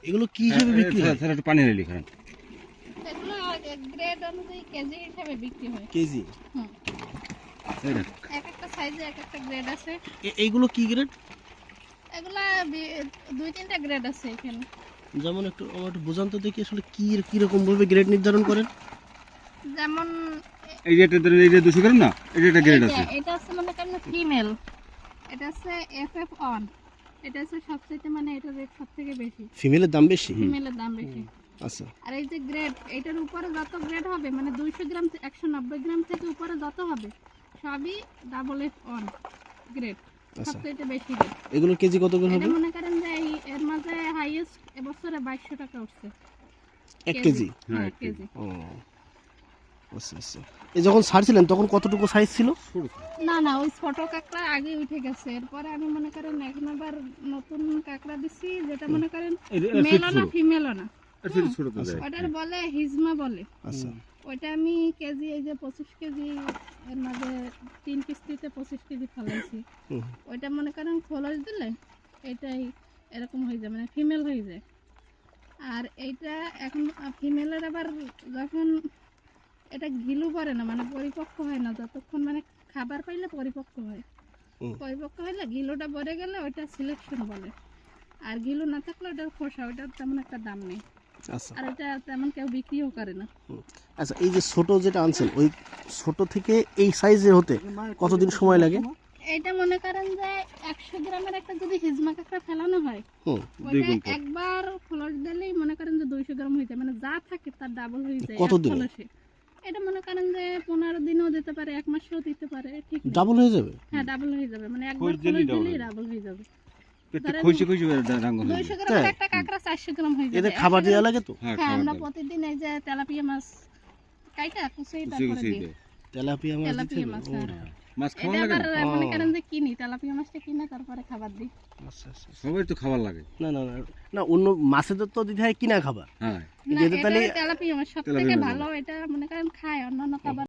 এগুলো কি হিসেবে বিক্রি হয়? স্যার একটু পানি ঢেলে খান। এগুলো গ্রেড অনুযায়ী কেজি হিসেবে বিক্রি হয়। কেজি? হুম। এই দেখ। এক একটা সাইজে এক একটা গ্রেড আছে। এইগুলো কি গ্রেড? এগুলা দুই তিনটা গ্রেড আছে এখানে। যেমন একটু আমার একটু বোঝান তো দেখি আসলে কি রকম ভাবে গ্রেড নির্ধারণ করেন? যেমন এই যে এটা ধরেন, এই যে 200 গ্রাম না, এটা একটা গ্রেড আছে। এটা আছে মনে করেন ফিমেল, এটা আছে FF1, এটা আছে সবচেয়ে মানে এটা রেট সবথেকে বেশি, ফিমেলের দাম বেশি? ফিমেলের দাম বেশি। আচ্ছা। আর এই যে গ্রেড, এটার উপরে যত গ্রেড হবে মানে 200 গ্রাম 190 গ্রাম থেকে উপরে যত হবে সবই FF1 গ্রেড, সবচেয়ে বেশি রেট। এগুলোর কেজি কত করে হবে? এটা মনে করেন যে এর মাঝে হাইয়েস্ট এবছরে 2200 টাকা উঠছে 1 কেজি? হ্যাঁ কেজি। ও আচ্ছা আচ্ছা। এই যখন ছাড়ছিলেন তখন কতটুকু সাইজ ছিল? না ওই ছোট কাঁকড়া আগে উঠে গেছে, এরপরে আমি মনে করেন এখন আবার নতুন কাঁকড়া দিছি যেটা মনে করেন মেলও না ফিমেলও না, ওটার বলে হিজমা বলে। আচ্ছা। ওইটা আমি কেজি এই যে 25 কেজি এর মাঝে 3 কিস্তিতে 25 কেজি ফলাইছি। ওইটা মনে করেন খোলস দিলে এটাই এরকম হয়ে যায়, মানে ফিমেল হয়ে যায়। আর এইটা এখন ফিমেলের আবার যখন এটা গিলু পরে না, মানে পরিপক্ক হয় না, যতক্ষণ মানে খাবার পাইলে পরিপক্ক হয়, পরিপক্ক হইলে গিলুটা ভরে গেলে ওইটা সিলেকশন বলে। আর গিলু না থাকলে ওটার খোসা, ওটার তেমন একটা দাম নেই। আচ্ছা। আর এটা তেমন কেউ বিক্রিও করে না। আচ্ছা, এই যে ছোট যেটা আনছেন ওই ছোট থেকে এই সাইজের হতে কতদিন সময় লাগে? এইটা মনে করেন যে 100 গ্রামের একটা যদি হিজমা কাঁকড়া ফেলানো হয়, ওইটা একবার ফ্লোর দিলেই মনে করেন যে 200 গ্রাম হয়ে যায়, মানে যা থাকে তার ডাবল হয়ে যায়। কতদিন? এটা মনে করেন যে 15 দিনও দিতে পারে, 1 মাসও দিতে পারে, ঠিক ডাবল হয়ে যাবে? হ্যাঁ ডাবল হয়ে যাবে, মানে একবার ফ্লোর দিলেই ডাবল হয়ে যাবে। খুশি খুশি রাঙ্গ হয়ে 200 গ্রামের একটা কাঁকড়া 400 গ্রাম হয়ে যাবে। এদের খাবার দেওয়া লাগে তো? হ্যাঁ, আমরা প্রতিদিন এই যে তেলাপিয়া মাছ কাইটা কুচিয়ে তারপরে দিই। তেলাপিয়া মাছ? তেলাপিয়া মাছ, মাছ খাওয়া এটা লাগে আবার মনে করেন যে কিনি, তেলাপিয়া মাছটা কিনে তারপরে খাবার দিই। আচ্ছা আচ্ছা। সবাই তো খাবার লাগে। না না না, অন্য মাছেদের তো দিতে হয় কিনা খাবার। হ্যাঁ, না, এটা তেলাপিয়া মাছ সবথেকে ভালো, এটা মনে করেন খায়, অন্যান্য খাবার